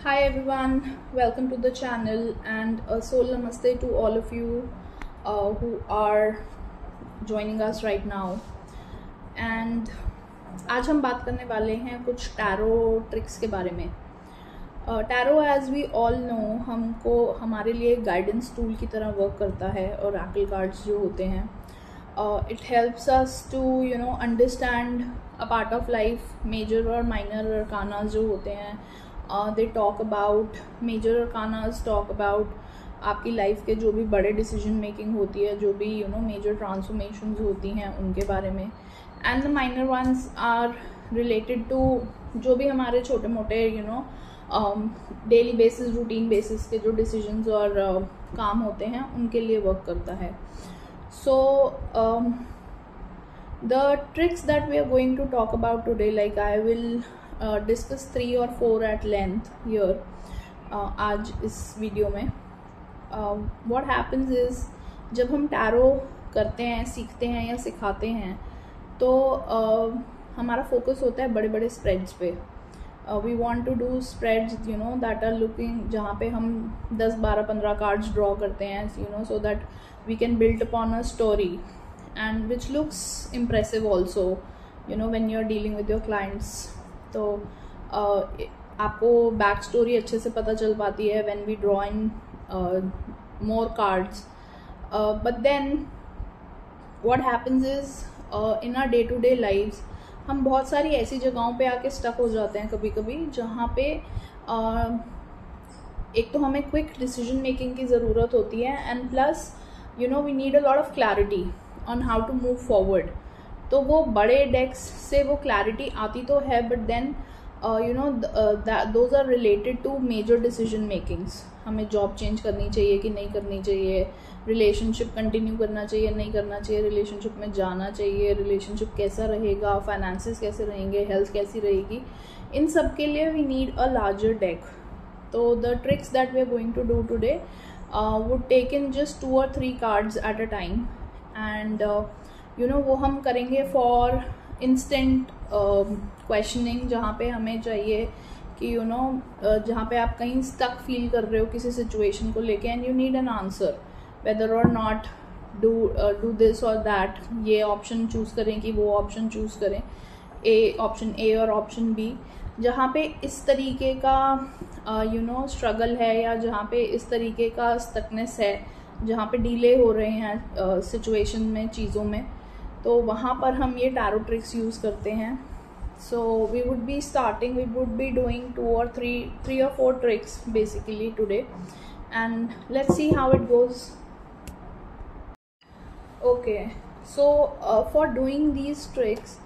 Hi everyone, welcome to the channel and a soul namaste to all of you who are joining us right now. And आज हम बात करने वाले हैं कुछ टैरो ट्रिक्स के बारे में. Tarot as we all know हमको हमारे लिए गाइडेंस टूल की तरह वर्क करता है. और ऑरेकल कार्ड्स जो होते हैं it helps us to understand a part of life. Major और माइनर अरकानास जो होते हैं they talk about major arcanas talk about आपकी लाइफ के जो भी बड़े डिसीजन मेकिंग होती है, जो भी मेजर ट्रांसफॉर्मेशंस होती हैं उनके बारे में. And the minor ones are related to जो भी हमारे छोटे मोटे डेली बेसिस रूटीन बेसिस के जो डिसीजंस और काम होते हैं उनके लिए वर्क करता है. So the tricks that we are going to talk about today, like I will discuss 3 or 4 at length here आज इस वीडियो में. व्हाट हैपन्स इज जब हम टैरो करते हैं, सीखते हैं या सिखाते हैं तो हमारा फोकस होता है बड़े बड़े स्प्रेड्स पे. We want to do spreads that are looking, जहाँ पे हम 10, 12, 15 कार्ड्स ड्रॉ करते हैं so that we can build upon a story and which looks impressive also when you are dealing with your clients. तो आपको back story अच्छे से पता चल पाती है when we draw in more cards. But then what happens is in our day to day lives हम बहुत सारी ऐसी जगहों पे आके स्टक हो जाते हैं कभी कभी, जहाँ पे एक तो हमें क्विक डिसीजन मेकिंग की ज़रूरत होती है and plus we need a lot of clarity on how to move forward. तो वो बड़े डेक्स से वो क्लैरिटी आती तो है, but then those are related to major decision makings. हमें जॉब चेंज करनी चाहिए कि नहीं करनी चाहिए, रिलेशनशिप कंटिन्यू करना चाहिए नहीं करना चाहिए, रिलेशनशिप में जाना चाहिए, रिलेशनशिप कैसा रहेगा, फाइनेंसेस कैसे रहेंगे, हेल्थ कैसी रहेगी. इन सब के लिए we need a larger deck. तो the tricks that we are going to do today would take in just 2 or 3 cards at a time. And वो हम करेंगे फॉर इंस्टेंट क्वेश्चनिंग, जहाँ पे हमें चाहिए कि जहाँ पे आप कहीं स्टक फील कर रहे हो किसी सिचुएशन को लेके and you need an answer whether or not do this or that. ये ऑप्शन चूज़ करें कि वो ऑप्शन चूज़ करें, ऑप्शन ए और ऑप्शन बी. जहाँ पे इस तरीके का स्ट्रगल है या जहाँ पे इस तरीके का स्टकनेस है, जहाँ पे डीले हो रहे हैं सिचुएशन में, चीज़ों में, तो वहाँ पर हम ये टैरो ट्रिक्स यूज़ करते हैं. So we would be starting, we would be doing 2 or 3 tricks basically today and let's see how it goes. Okay, so for doing these tricks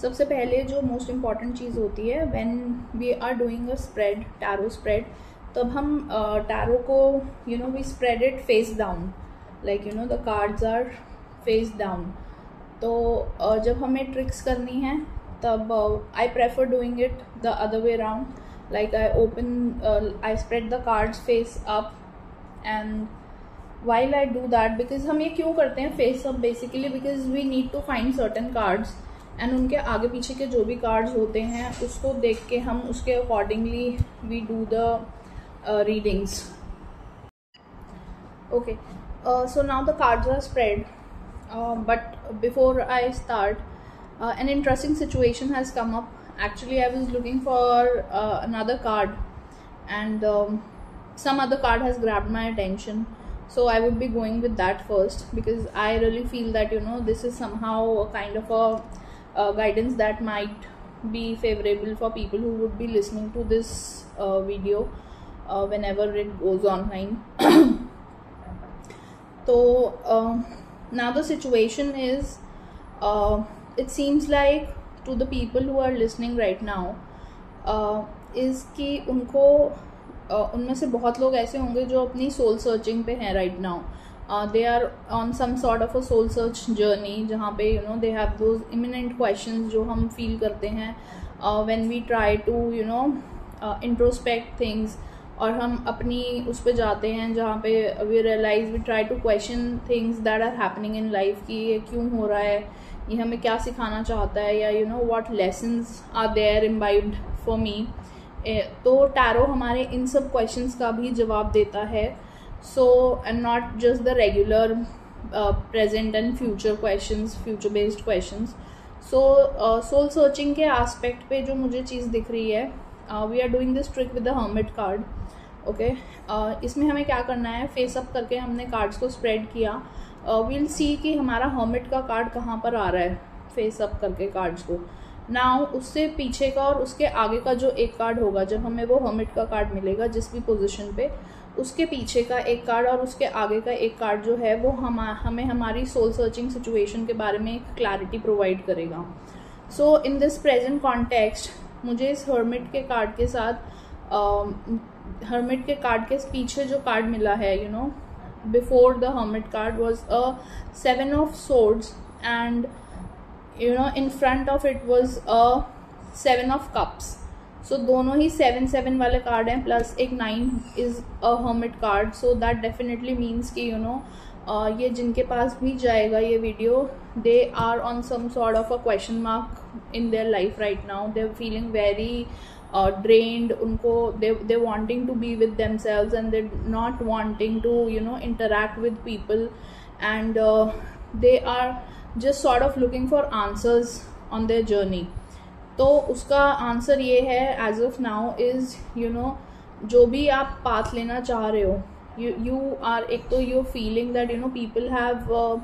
सबसे पहले जो मोस्ट इम्पॉर्टेंट चीज़ होती है when we are doing a spread, tarot spread, तब हम tarot को we spread it face down, like the cards are face down. तो जब हमें ट्रिक्स करनी है तब I prefer doing it the other way around, like I spread the cards face up. And while I do that, because हम ये क्यों करते हैं face up, basically because we need to find certain cards and उनके आगे पीछे के जो भी कार्ड्स होते हैं उसको देख के हम उसके accordingly we do the readings. Okay, so now the cards are spread, but before I start, an interesting situation has come up. Actually I was looking for another card and some other card has grabbed my attention, so I would be going with that first because I really feel that this is somehow a kind of a guidance that might be favorable for people who would be listening to this video whenever it goes online. So now the situation is it seems like to the people who are listening right now is कि उनको उनमें से बहुत लोग ऐसे होंगे जो अपनी सोल सर्चिंग पे हैं right now. They are on some sort of a soul search journey, जहाँ पे they have those eminent questions जो हम फील करते हैं when we try to introspect things. और हम अपनी उस पे जाते हैं जहाँ पे we realise, we try to question things that are happening in life कि ये क्यों हो रहा है, ये हमें क्या सिखाना चाहता है, या what lessons are there imbibed for me तो टैरो हमारे इन सब क्वेश्चंस का भी जवाब देता है. So and not just the regular present and future questions, future based questions. So soul searching के एस्पेक्ट पे जो मुझे चीज़ दिख रही है, we are doing this trick with the hermit card. Okay, इसमें हमें क्या करना है, फेस अप करके हमने कार्ड्स को स्प्रेड किया. विल सी कि हमारा हर्मिट का कार्ड कहाँ पर आ रहा है फेस अप करके कार्ड्स को. नाउ उससे पीछे का और उसके आगे का जो एक कार्ड होगा, जब हमें वो हर्मिट का कार्ड मिलेगा जिस भी पोजीशन पे, उसके पीछे का एक कार्ड और उसके आगे का एक कार्ड जो है वो हमें हमारी सोल सर्चिंग सिचुएशन के बारे में एक क्लैरिटी प्रोवाइड करेगा. सो इन दिस प्रेजेंट कॉन्टेक्स्ट मुझे इस हर्मिट के कार्ड के साथ, हर्मिट के कार्ड के पीछे जो कार्ड मिला है, you know, before the hermit card was a 7 of swords and you know in front of it was a 7 of cups. So दोनों ही 7 वाले कार्ड हैं, प्लस एक 9 is a hermit card. So that definitely means कि you know ये जिनके पास भी जाएगा ये video, they are on some sort of a question mark in their life right now. They are feeling very drained. उनको they wanting to be with themselves and they not wanting to you know interact with people, and they are just sort of looking for answers on their journey. तो उसका answer ये है as of now is you know, जो भी आप path लेना चाह रहे हो, यू आर, एक तो you feeling that you know people have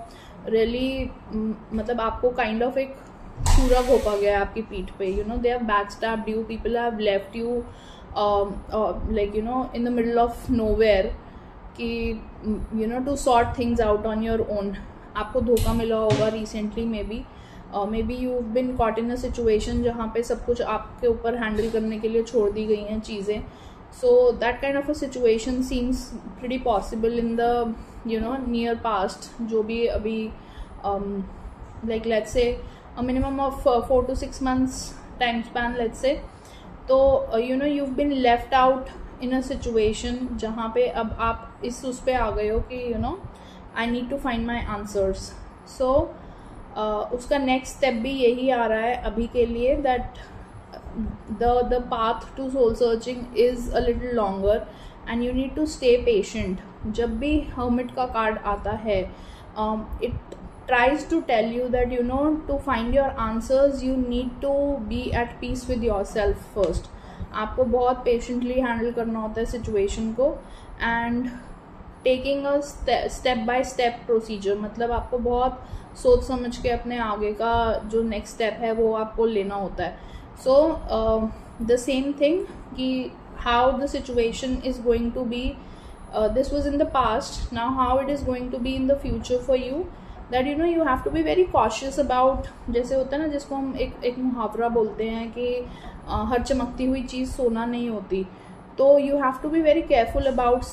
really, मतलब आपको काइंड ऑफ एक पूरा घोपा गया है आपकी पीठ पे. You know they have backstabbed you, people have left you like you know in the middle of nowhere कि you know to sort things out on your own. आपको धोखा मिला होगा recently, maybe you been caught in a situation जहाँ पे सब कुछ आपके ऊपर हैंडल करने के लिए छोड़ दी गई हैं चीज़ें. So that kind of a situation seems pretty possible in the you know near past. जो भी अभी like let's say a minimum of 4 to 6 months time span, let's say. तो you know you've been left out in a situation जहाँ पे अब आप इस उस पे आ गए हो कि you know I need to find my answers. So उसका next step भी यही आ रहा है अभी के लिए, that the path to soul searching is a little longer and you need to stay patient. जब भी hermit का कार्ड आता है, it tries to tell you that you know to find your answers you need to be at peace with yourself first. आपको बहुत patiently handle करना होता है सिचुएशन को, and taking a step by step procedure, मतलब आपको बहुत सोच समझ के अपने आगे का जो नेक्स्ट स्टेप है वो आपको लेना होता है. सो द सेम थिंग कि how the situation is going to be, this was in the past, now how it is going to be in the future for you, that you know you have to be very cautious about. जैसे होता है ना, जिसको हम एक मुहावरा बोलते हैं कि हर चमकती हुई चीज़ सोना नहीं होती. तो you have to be very careful about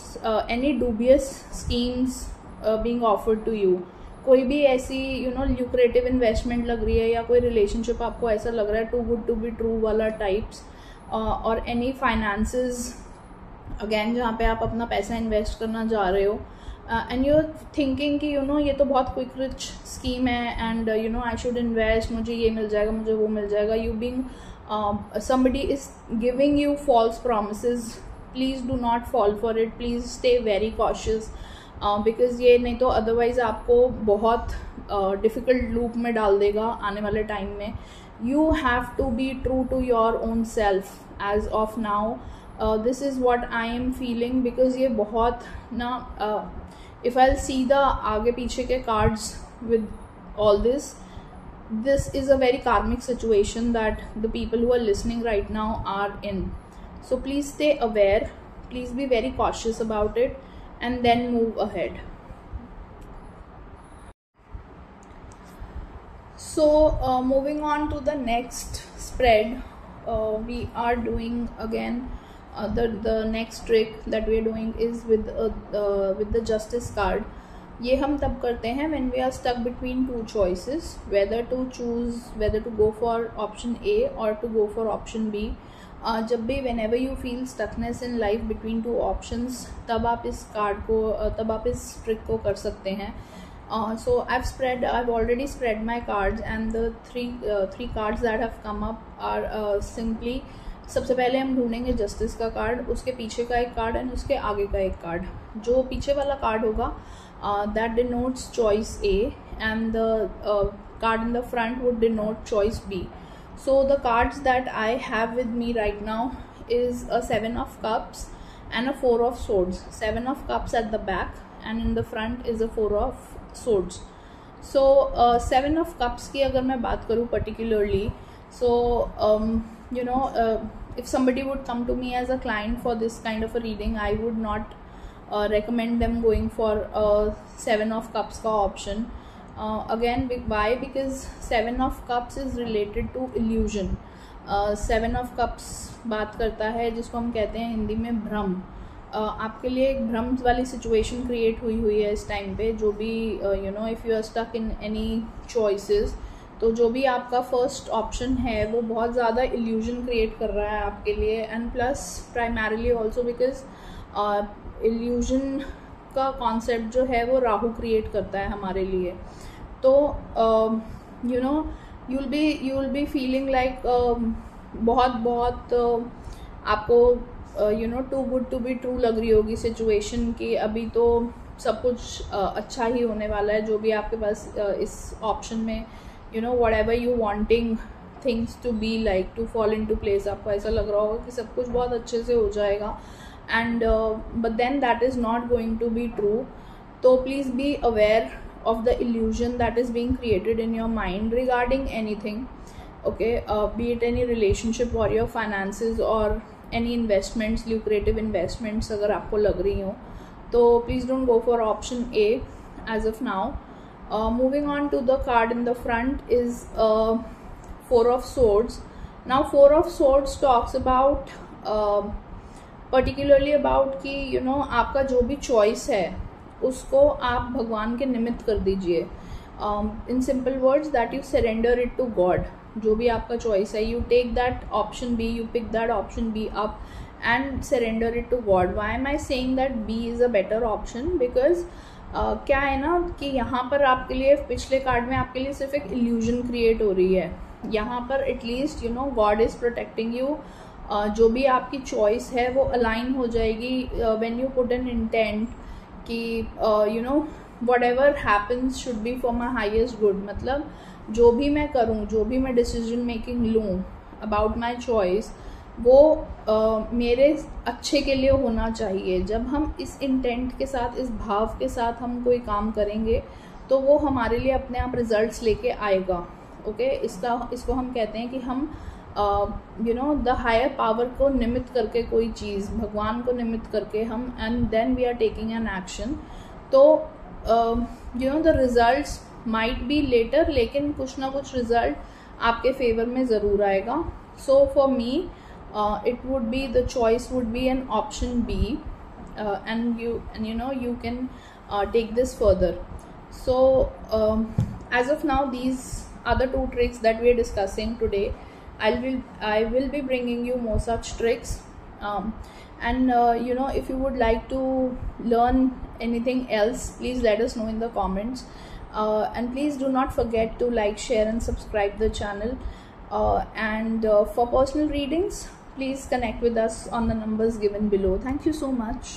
any dubious schemes being offered to you. कोई भी ऐसी यू नो ल्यूक्रेटिव इन्वेस्टमेंट लग रही है, या कोई रिलेशनशिप आपको ऐसा लग रहा है too good to be true वाला टाइप्स, और एनी फाइनेंसेस अगेन जहाँ पे आप अपना पैसा इन्वेस्ट करना चाह रहे हो, एंड यू आर थिंकिंग कि यू नो ये तो बहुत क्विक रिच स्कीम है and you no I should invest, मुझे ये मिल जाएगा, मुझे वो मिल जाएगा. You being somebody is giving you false promises. Please do not fall for it. Please stay very cautious because ये नहीं तो अदरवाइज आपको बहुत डिफ़िकल्ट लूप में डाल देगा आने वाले टाइम में. You have to be true to your own self as of now. This is what I am feeling because ये बहुत ना if I'll see the आगे पीछे के cards with all this, this is a very karmic situation that the people who are listening right now are in. So please stay aware, please be very cautious about it and then move ahead. So moving on to the next spread, we are doing again the next trick that we are doing is with the justice card. ये हम तब करते हैं when we are stuck between two choices, whether to go for option A or to go for option B. जब भी whenever you feel stuckness in life between two options, तब आप इस trick को कर सकते हैं. So I've already spread my cards and the three cards that have come up are simply सबसे पहले हम ढूंढेंगे जस्टिस का कार्ड, उसके पीछे का एक कार्ड एंड उसके आगे का एक कार्ड. जो पीछे वाला कार्ड होगा that denotes choice A and the card in the front would denote choice B. So the cards that I have with me right now is a 7 of cups and a 4 of swords. 7 of cups at the back and in the front is a 4 of swords. So 7 of cups की अगर मैं बात करूँ particularly, so if somebody would come to me as a client for this kind of a reading, I would not recommend them going for 7 of cups का option. Again, why? Because 7 of cups is related to illusion. 7 of cups बात करता है जिसको हम कहते हैं हिंदी में भ्रम. आपके लिए एक भ्रम वाली सिचुएशन क्रिएट हुई है इस टाइम पे. जो भी if you are stuck in any choices, तो जो भी आपका फर्स्ट ऑप्शन है वो बहुत ज़्यादा इल्यूजन क्रिएट कर रहा है आपके लिए. And plus primarily also because illusion का कॉन्सेप्ट जो है वो राहु क्रिएट करता है हमारे लिए. तो you will be feeling like बहुत आपको too good to be true लग रही होगी सिचुएशन की. अभी तो सब कुछ अच्छा ही होने वाला है. जो भी आपके पास इस ऑप्शन में whatever you wanting things to be like to fall into place, आपको ऐसा लग रहा होगा कि सब कुछ बहुत अच्छे से हो जाएगा. And but then that is not going to be true. तो please be aware of the illusion that is being created in your mind regarding anything, okay, be it any relationship or your finances or any investments, lucrative investments अगर आपको लग रही हो, तो please don't go for option A as of now. Moving on to the card in the front is 4 of swords. Now 4 of swords talks about particularly about कि आपका जो भी choice है उसको आप भगवान के निमित्त कर दीजिए. In simple words that you surrender it to God. जो भी आपका चॉइस है, you take that option B, you pick that option B up and surrender it to God. Why am I saying that B is a better option? Because क्या है ना कि यहाँ पर आपके लिए पिछले कार्ड में आपके लिए सिर्फ एक इल्यूजन क्रिएट हो रही है. यहाँ पर at least God is protecting you. जो भी आपकी चॉइस है वो अलाइन हो जाएगी when you put an intent कि whatever happens should be for my highest good. मतलब जो भी मैं करूँ, जो भी मैं डिसीजन मेकिंग लूँ अबाउट माई चॉइस, वो मेरे अच्छे के लिए होना चाहिए. जब हम इस इंटेंट के साथ, इस भाव के साथ हम कोई काम करेंगे तो वो हमारे लिए अपने आप रिजल्ट्स लेके आएगा. ओके, इसको हम कहते हैं कि हम द हायर पावर को निमित्त करके कोई चीज़, भगवान को निमित्त करके हम, and then we are taking an action. तो the results might be later, लेकिन कुछ ना कुछ रिजल्ट आपके फेवर में ज़रूर आएगा. So for me it would be, the choice would be an option B, and you can take this further. So as of now, these are the 2 tricks that we are discussing today. I will be bringing you more such tricks, and if you would like to learn anything else, please let us know in the comments, and please do not forget to like, share and subscribe the channel, and for personal readings, please connect with us on the numbers given below. Thank you so much.